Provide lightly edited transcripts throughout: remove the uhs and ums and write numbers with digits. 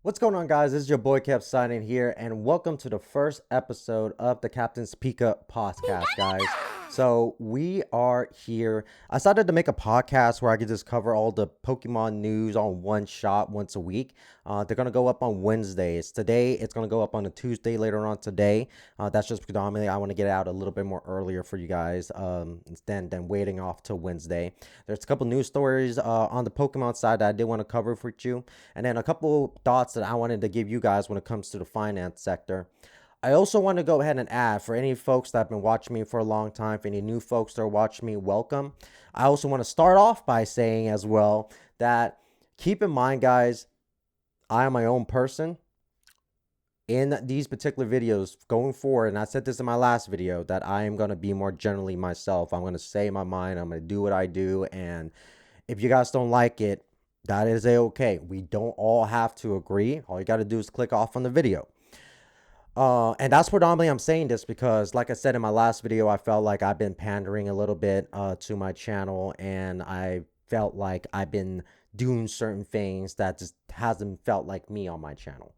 What's going on, guys? This is your boy Kev signing here, and welcome to the first episode of the Captain's Pika podcast, guys. So we are here. I decided to make a podcast where I could just cover all the Pokemon news on one shot once a week. They're going to go up on Wednesdays. Today, it's going to go up on a Tuesday later on today. That's just predominantly I want to get it out a little bit more earlier for you guys than waiting off till Wednesday. There's a couple news stories on the Pokemon side that I did want to cover for you. And then a couple thoughts that I wanted to give you guys when it comes to the finance sector. I also want to go ahead and add, for any folks that have been watching me for a long time, for any new folks that are watching me, welcome. I also want to start off by saying as well that keep in mind, guys, I am my own person. In these particular videos going forward, and I said this in my last video, that I am going to be more generally myself. I'm going to say my mind. I'm going to do what I do. And if you guys don't like it, that is okay. We don't all have to agree. All you got to do is click off on the video. And that's predominantly I'm saying this because, like I said in my last video, I felt like I've been pandering a little bit to my channel, and I felt like I've been doing certain things that just hasn't felt like me on my channel.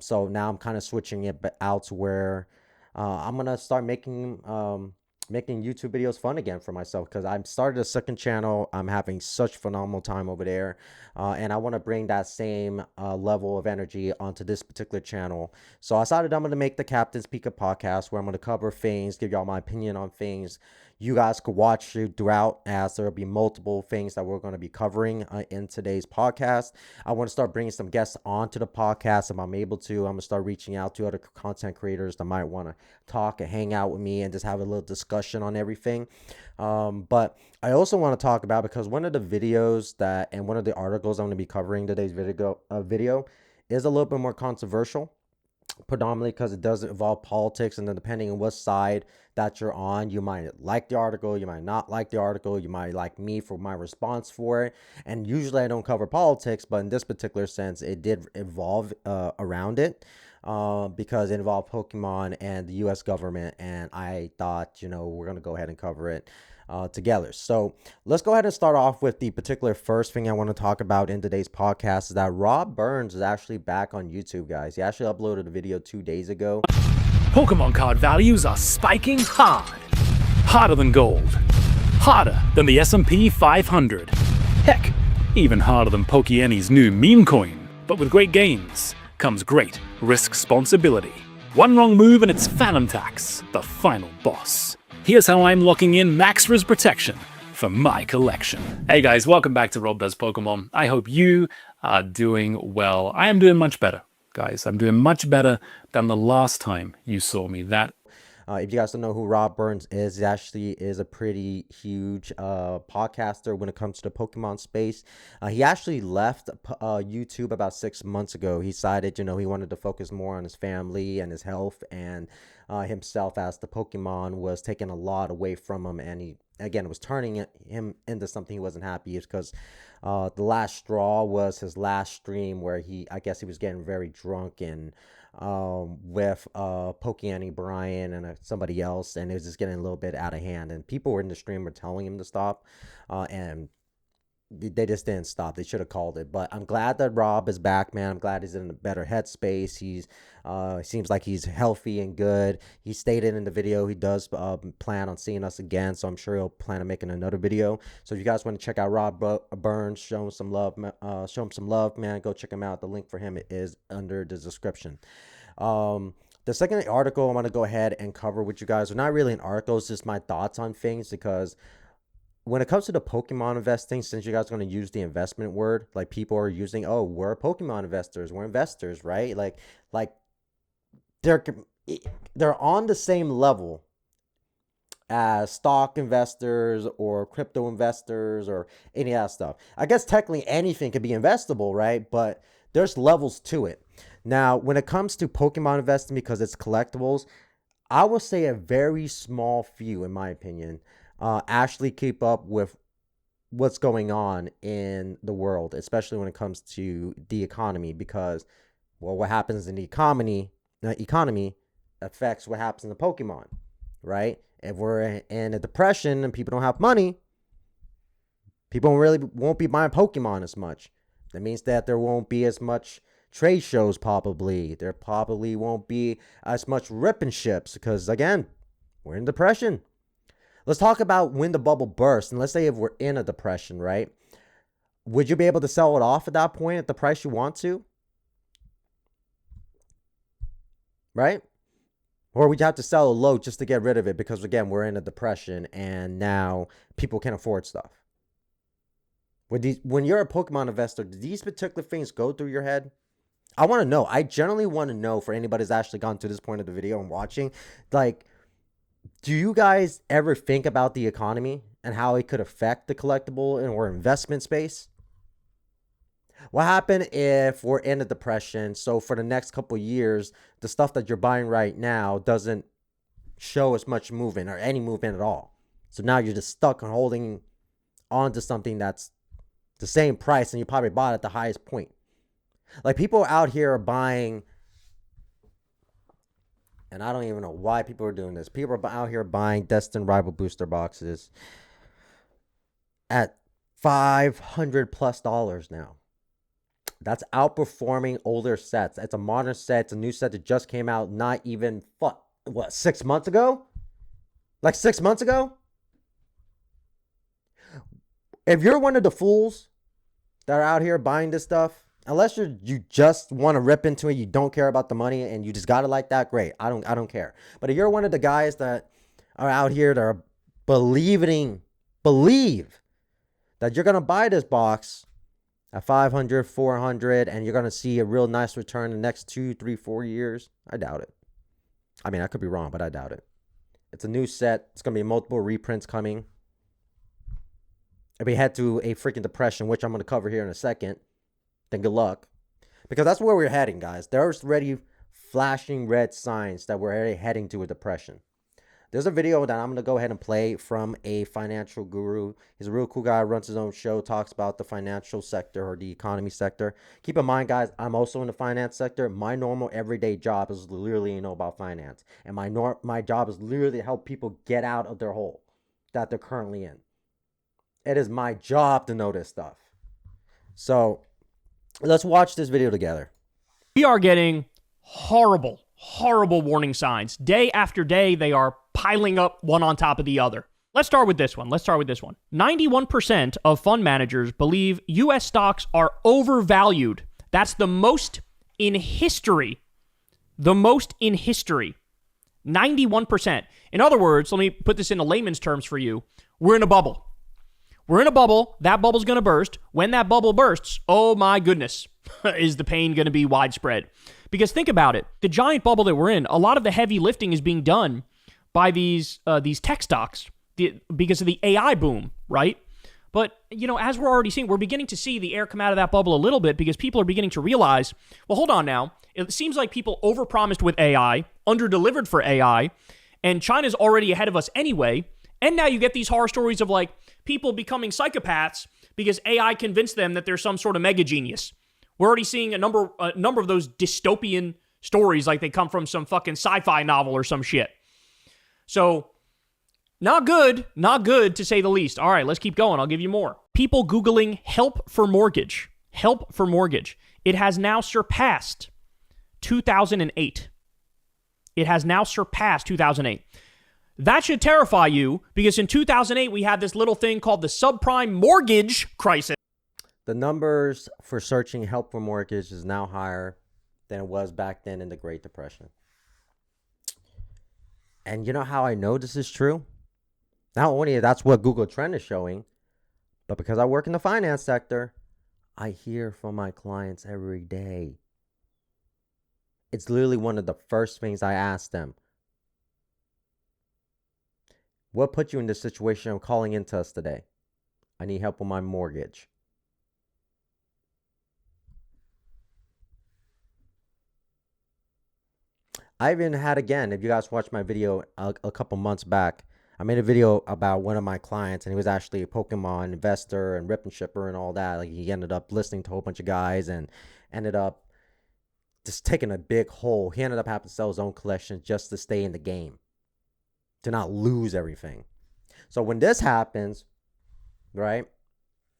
So now I'm kind of switching it out to where I'm gonna start making YouTube videos fun again for myself, because I've started a second channel. I'm having such phenomenal time over there, and I want to bring that same level of energy onto this particular channel. So I decided I'm going to make the Captain's Pika podcast, where I'm going to cover things, give y'all my opinion on things. You guys could watch it throughout, as there will be multiple things that we're going to be covering in today's podcast. I want to start bringing some guests onto the podcast if I'm able to. I'm going to start reaching out to other content creators that might want to talk and hang out with me and just have a little discussion on everything. But I also want to talk about, because one of the videos and one of the articles I'm going to be covering today's video is a little bit more controversial, predominantly because it does involve politics, and then depending on what side that you're on, you might like the article, you might not like the article, you might like me for my response for it. And usually I don't cover politics, but in this particular sense, it did evolve around it. Because it involved Pokemon and the US government, and I thought, we're going to go ahead and cover it together. So let's go ahead and start off with the particular first thing I want to talk about in today's podcast, is that Rob Burns is actually back on YouTube, guys. He actually uploaded a video 2 days ago. Pokemon card values are spiking hard. Harder than gold. Harder than the S&P 500. Heck, even harder than Pokemon's new meme coin. But with great gains comes great responsibility. One wrong move and it's Phantom Tax, the final boss. Here's how I'm locking in max risk protection for my collection. Hey guys, welcome back to Rob Does Pokemon. I hope you are doing well. I am doing much better, guys. I'm doing much better than the last time you saw me. If you guys don't know who Rob Burns is, he actually is a pretty huge podcaster when it comes to the Pokemon space. He actually left YouTube about 6 months ago. He decided, he wanted to focus more on his family and his health and himself, as the Pokemon was taking a lot away from him. And he, again, was turning him into something he wasn't happy, because the last straw was his last stream, where I guess he was getting very drunk and with Pokémon Brian and somebody else, and it was just getting a little bit out of hand, and people were in the stream were telling him to stop, and they just didn't stop. They should have called it. But I'm glad that Rob is back, man. I'm glad he's in a better headspace. He's seems like he's healthy and good. He stated in the video he does plan on seeing us again, so I'm sure he'll plan on making another video. So if you guys want to check out Rob Burns, show him some love, man. Go check him out. The link for him is under the description. The second article I want to go ahead and cover with you guys, are not really an article, it's just my thoughts on things, because when it comes to the Pokemon investing, since you guys are going to use the investment word, like people are using, we're Pokemon investors, we're investors, right? Like they're on the same level as stock investors or crypto investors or any of that stuff. I guess technically anything could be investable, right? But there's levels to it. Now, when it comes to Pokemon investing, because it's collectibles, I will say a very small few, in my opinion, actually keep up with what's going on in the world, especially when it comes to the economy, because, well, what happens in the economy affects what happens in the Pokemon, right? If we're in a depression and people don't have money, people really won't be buying Pokemon as much. That means that there won't be as much trade shows probably. There probably won't be as much ripping ships because, again, we're in depression. Let's talk about when the bubble bursts. And let's say if we're in a depression, right? Would you be able to sell it off at that point at the price you want to? Right? Or would you have to sell it low just to get rid of it because, again, we're in a depression and now people can't afford stuff? When you're a Pokemon investor, do these particular things go through your head? I want to know. I generally want to know, for anybody that's actually gone to this point of the video and watching, like, do you guys ever think about the economy and how it could affect the collectible or investment space? What happened if we're in a depression? So for the next couple of years, the stuff that you're buying right now doesn't show as much movement or any movement at all. So now you're just stuck on holding on to something that's the same price and you probably bought at the highest point. Like, people out here are buying, and I don't even know why people are doing this. People are out here buying Destined Rival booster boxes at $500+ now. That's outperforming older sets. It's a modern set. It's a new set that just came out not even, 6 months ago? Like 6 months ago? If you're one of the fools that are out here buying this stuff, unless you just want to rip into it, you don't care about the money and you just got it like that, great. I don't care. But if you're one of the guys that are out here that are believe that you're going to buy this box at 500, 400, and you're going to see a real nice return in the next 2, 3, 4 years, I doubt it. I mean, I could be wrong, but I doubt it. It's a new set. It's going to be multiple reprints coming. If we head to a freaking depression, which I'm going to cover here in a second, then good luck. Because that's where we're heading, guys. There's already flashing red signs that we're already heading to a depression. There's a video that I'm going to go ahead and play from a financial guru. He's a real cool guy, runs his own show, talks about the financial sector or the economy sector. Keep in mind, guys, I'm also in the finance sector. My normal everyday job is literally about finance. And my job is literally to help people get out of their hole that they're currently in. It is my job to know this stuff. So let's watch this video together. We are getting horrible warning signs. Day after day, they are piling up one on top of the other. Let's start with this one. 91% of fund managers believe U.S. stocks are overvalued. That's the most in history. 91%. In other words, let me put this into layman's terms for you. We're in a bubble. That bubble's going to burst. When that bubble bursts, oh my goodness, is the pain going to be widespread? Because think about it. The giant bubble that we're in, a lot of the heavy lifting is being done by these tech stocks because of the AI boom, right? But, as we're already seeing, we're beginning to see the air come out of that bubble a little bit because people are beginning to realize, well, hold on now. It seems like people overpromised with AI, underdelivered for AI, and China's already ahead of us anyway. And now you get these horror stories of people becoming psychopaths because AI convinced them that they're some sort of mega genius. We're already seeing a number of those dystopian stories like they come from some fucking sci-fi novel or some shit. So, not good to say the least. All right, let's keep going. I'll give you more. People Googling help for mortgage. It has now surpassed 2008. That should terrify you because in 2008, we had this little thing called the subprime mortgage crisis. The numbers for searching help for mortgage is now higher than it was back then in the Great Depression. And you know how I know this is true? Not only that's what Google Trend is showing, but because I work in the finance sector, I hear from my clients every day. It's literally one of the first things I ask them. What put you in this situation? I'm calling into us today. I need help with my mortgage. I even had, again, if you guys watched my video a couple months back, I made a video about one of my clients, and he was actually a Pokemon investor and rip and shipper and all that. Like, he ended up listening to a whole bunch of guys and ended up just taking a big hole. He ended up having to sell his own collection just to stay in the game, to not lose everything. So when this happens, right,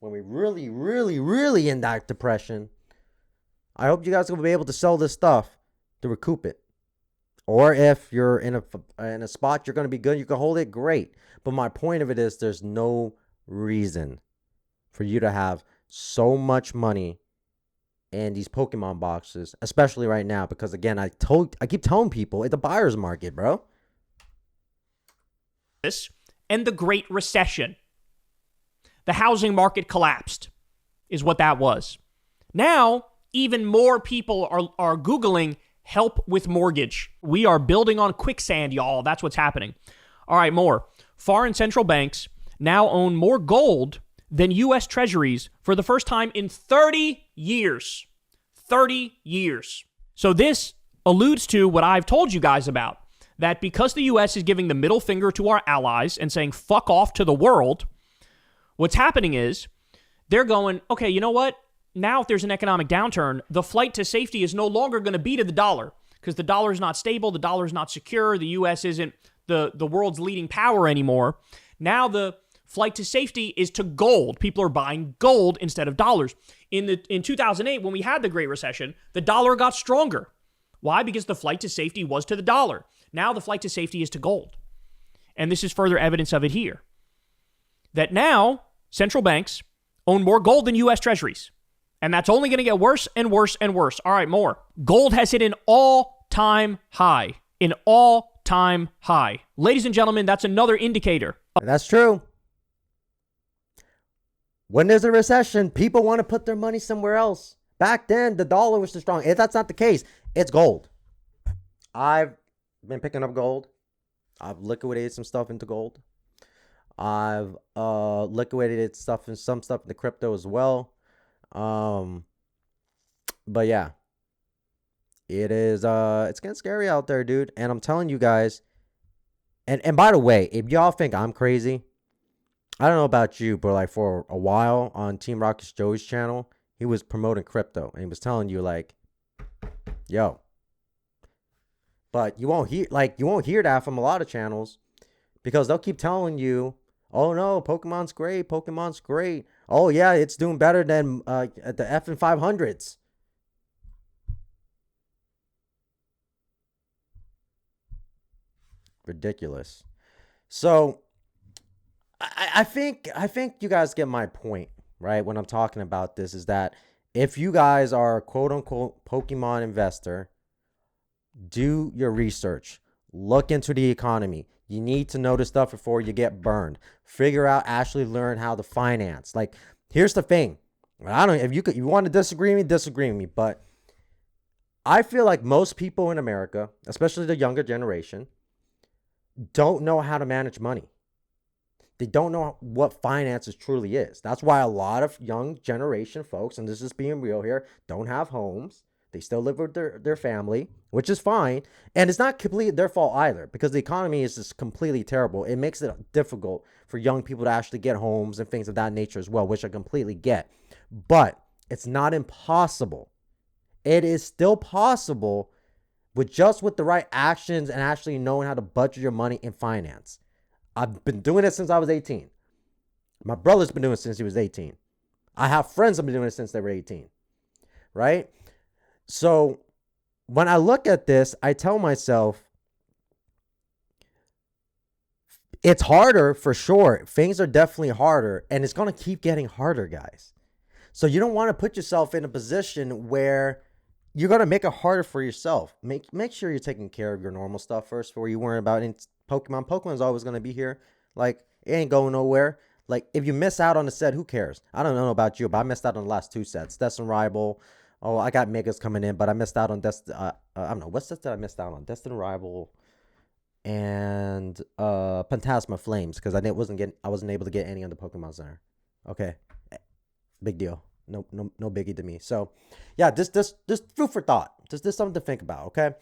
when we really in that depression, I hope you guys will be able to sell this stuff to recoup it. Or if you're in a spot you're going to be good, you can hold it, great. But my point of it is there's no reason for you to have so much money in these Pokemon boxes, especially right now, because again, I keep telling people it's a buyer's market, bro. And the Great Recession. The housing market collapsed, is what that was. Now, even more people are Googling help with mortgage. We are building on quicksand, y'all. That's what's happening. All right, more. Foreign central banks now own more gold than U.S. treasuries for the first time in 30 years. 30 years. So this alludes to what I've told you guys about, that because the U.S. is giving the middle finger to our allies and saying fuck off to the world, what's happening is they're going, okay, you know what? Now, if there's an economic downturn, the flight to safety is no longer going to be to the dollar because the dollar is not stable. The dollar is not secure. The U.S. isn't the world's leading power anymore. Now, the flight to safety is to gold. People are buying gold instead of dollars. In 2008, when we had the Great Recession, the dollar got stronger. Why? Because the flight to safety was to the dollar. Now, the flight to safety is to gold. And this is further evidence of it here. That now, central banks own more gold than U.S. treasuries. And that's only going to get worse and worse and worse. All right, more. Gold has hit an all-time high. An all-time high. Ladies and gentlemen, that's another indicator. That's true. When there's a recession, people want to put their money somewhere else. Back then, the dollar was too strong. If that's not the case, it's gold. I've been picking up gold. I've liquidated some stuff into gold. I've liquidated some stuff into crypto as well. But yeah, it's getting scary out there, dude. And I'm telling you guys, and by the way, if y'all think I'm crazy, I don't know about you, but like for a while on Team Rocket's Joey's channel, he was promoting crypto and he was telling you like, yo, but you won't hear that from a lot of channels because they'll keep telling you, oh no, Pokemon's great. Pokemon's great. Oh yeah, it's doing better than at the F and 500s. Ridiculous. So I think you guys get my point, right? When I'm talking about this, is that if you guys are a quote unquote Pokemon investor, do your research. Look into the economy. You need to know this stuff before you get burned. Figure out, actually learn how to finance. Like, here's the thing. If you want to disagree with me, but I feel like most people in America, especially the younger generation, don't know how to manage money. They don't know what finances truly is. That's why a lot of young generation folks, and this is being real here, don't have homes. They still live with their family, which is fine. And it's not completely their fault either, because the economy is just completely terrible. It makes it difficult for young people to actually get homes and things of that nature as well, which I completely get. But it's not impossible. It is still possible with the right actions and actually knowing how to budget your money in finance. I've been doing it since I was 18. My brother's been doing it since he was 18. I have friends that have been doing it since they were 18. Right? So when I look at this, I tell myself, it's harder for sure. Things are definitely harder, and it's going to keep getting harder, guys. So you don't want to put yourself in a position where you're going to make it harder for yourself. Make sure you're taking care of your normal stuff first before you worry about it. Pokemon. Pokemon's always going to be here. Like, it ain't going nowhere. Like, if you miss out on the set, who cares? I don't know about you, but I missed out on the last two sets. Destin Rival. Oh, I got Megas coming in, but I missed out on I don't know. What sets did I miss out on? Destin Rival and Phantasma Flames, because I wasn't able to get any on the Pokemon Center. Okay. Big deal. No biggie to me. So, yeah, just food for thought. Just something to think about, okay?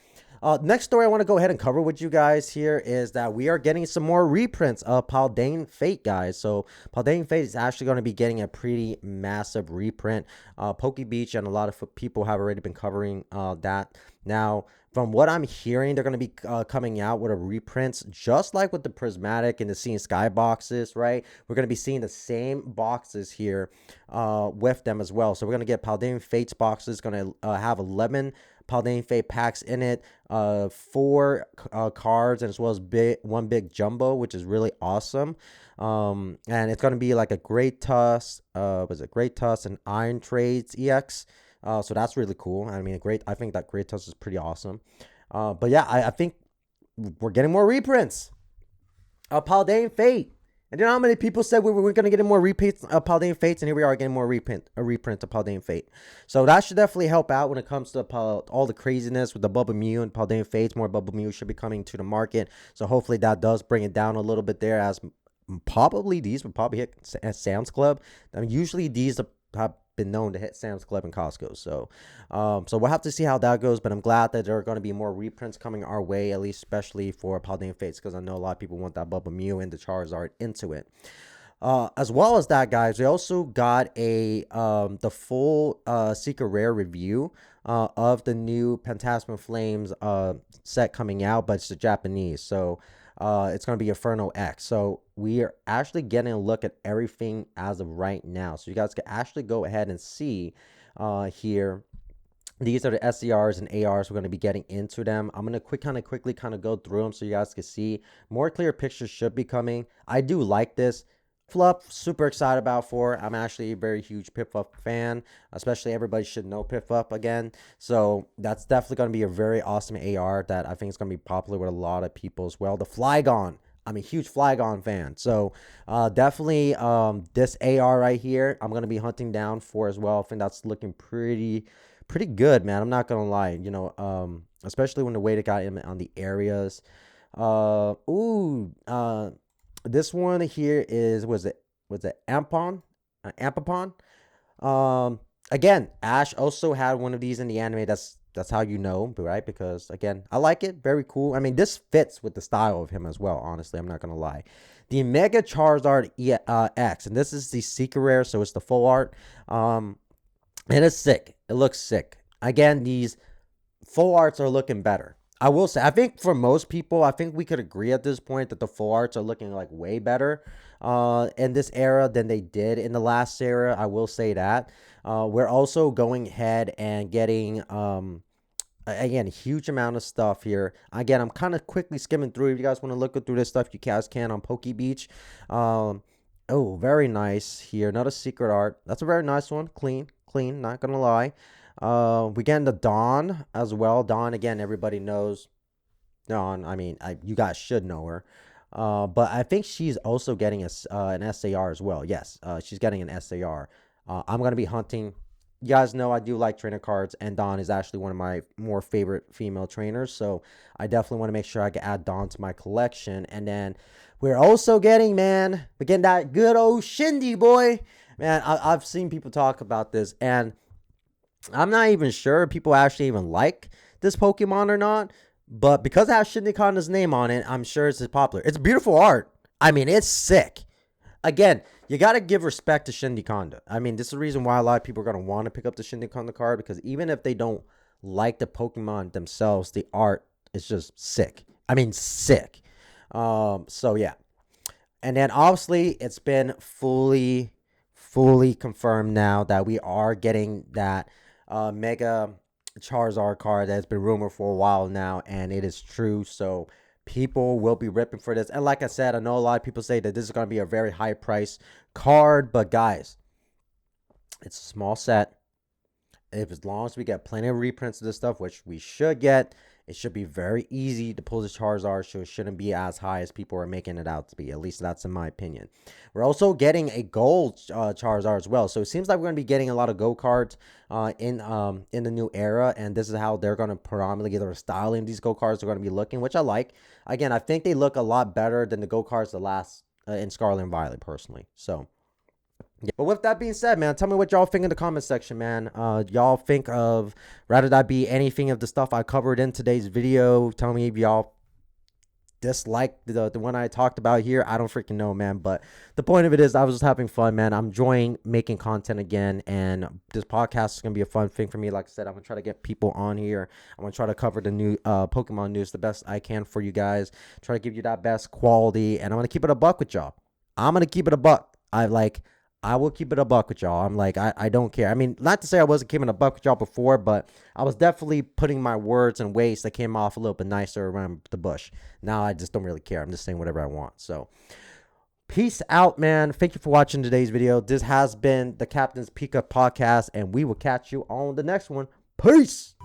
Next story I want to go ahead and cover with you guys here is that we are getting some more reprints of Paldean Fate, guys. So Paldean Fate is actually going to be getting a pretty massive reprint. Poke Beach and a lot of people have already been covering that. Now, from what I'm hearing, they're going to be coming out with a reprints just like with the Prismatic and the Seeing Sky boxes, right? We're going to be seeing the same boxes here with them as well. So we're going to get Paldean Fate's boxes, going to have 11 Paldean Fate packs in it, 4 cards, and as well as one big jumbo, which is really awesome. And it's going to be like a Great Tusk, Great Tusk and Iron Trades EX. So that's really cool. I mean, I think that Great Tusk is pretty awesome. But yeah, I think we're getting more reprints of Paldean Fate. And you know how many people said we were going to get more reprints of Paldean Fates, and here we are getting more reprint of Paldean Fate. So that should definitely help out when it comes to all the craziness with the Bubble Mew and Paldean Fates. More Bubble Mew should be coming to the market. So hopefully that does bring it down a little bit there, as probably these would probably hit at Sam's Club. I mean, usually these have been known to hit Sam's Club and Costco. So we'll have to see how that goes, but I'm glad that there are going to be more reprints coming our way, at least especially for Paldean Fates, because I know a lot of people want that Bubble Mew and the Charizard into it. As well as that, guys, we also got the full Secret Rare review of the new Phantasmal Flames set coming out, but it's the Japanese. So it's going to be Inferno X. So we are actually getting a look at everything as of right now. So you guys can actually go ahead and see here. These are the SCRs and ARs. We're going to be getting into them. I'm going to quickly go through them so you guys can see. More clear pictures should be coming. I do like this. Fluff, super excited about for. I'm actually a very huge Piplup fan, especially everybody should know Piplup again. So that's definitely going to be a very awesome AR that I think is going to be popular with a lot of people as well. The Flygon, I'm a huge Flygon fan. So definitely this AR right here, I'm going to be hunting down for as well. I think that's looking pretty good, man. I'm not going to lie, you know, especially when the way it got in on the areas. This one here is, was it Ampon? Ampapon? Again, Ash also had one of these in the anime. That's how you know, right? Because again, I like it. Very cool. I mean, this fits with the style of him as well. Honestly, I'm not gonna lie. The Mega Charizard X, and this is the Secret Rare, so it's the full art. And it's sick. It looks sick. Again, these full arts are looking better. I will say, I think for most people, I think we could agree at this point that the full arts are looking like way better in this era than they did in the last era. I will say that. We're also going ahead and getting, again, a huge amount of stuff here. Again, I'm kind of quickly skimming through. If you guys want to look through this stuff, you guys can on Poke Beach. Oh, very nice here. Another secret art. That's a very nice one. Clean, not going to lie. We getting the Dawn as well. Dawn, again, everybody knows Dawn. I mean, you guys should know her. But I think she's also getting an SAR as well. Yes, she's getting an SAR. I'm going to be hunting. You guys know I do like trainer cards, and Dawn is actually one of my more favorite female trainers. So I definitely want to make sure I can add Dawn to my collection. And then we're also getting, man, we're getting that good old Shindy boy. Man, I've seen people talk about this, and I'm not even sure people actually even like this Pokemon or not, but because it has Shindikanda's name on it, I'm sure it's popular. It's beautiful art. I mean, it's sick. Again, you got to give respect to Shindikanda. I mean, this is the reason why a lot of people are going to want to pick up the Shindikanda card, because even if they don't like the Pokemon themselves, the art is just sick. I mean, sick. So, yeah. And then, obviously, it's been fully confirmed now that we are getting that Mega Charizard card that's been rumored for a while now, and it is true. So people will be ripping for this. And like I said, I know a lot of people say that this is going to be a very high price card, but guys, it's a small set. As long as we get plenty of reprints of this stuff, which we should get, it should be very easy to pull the Charizard, so it shouldn't be as high as people are making it out to be. At least that's in my opinion. We're also getting a gold Charizard as well. So it seems like we're going to be getting a lot of gold cards in the new era, and this is how they're going to predominantly get their styling. These gold cards are going to be looking, which I like. Again, I think they look a lot better than the gold cards the last in Scarlet and Violet, personally. So Yeah. But with that being said, man, tell me what y'all think in the comment section, man. Y'all think of, rather that be anything of the stuff I covered in today's video. Tell me if y'all dislike the one I talked about here. I don't freaking know, man. But the point of it is I was just having fun, man. I'm enjoying making content again, and this podcast is gonna be a fun thing for me. Like I said, I'm gonna try to get people on here. I'm gonna try to cover the new Pokemon news the best I can for you guys. Try to give you that best quality, and I'm gonna keep it a buck with y'all. I'm gonna keep it a buck. I will keep it a buck with y'all. I'm like, I don't care. I mean, not to say I wasn't keeping a buck with y'all before, but I was definitely putting my words in ways that came off a little bit nicer around the bush. Now I just don't really care. I'm just saying whatever I want. So peace out, man. Thank you for watching today's video. This has been the Captain's Pika podcast, and we will catch you on the next one. Peace.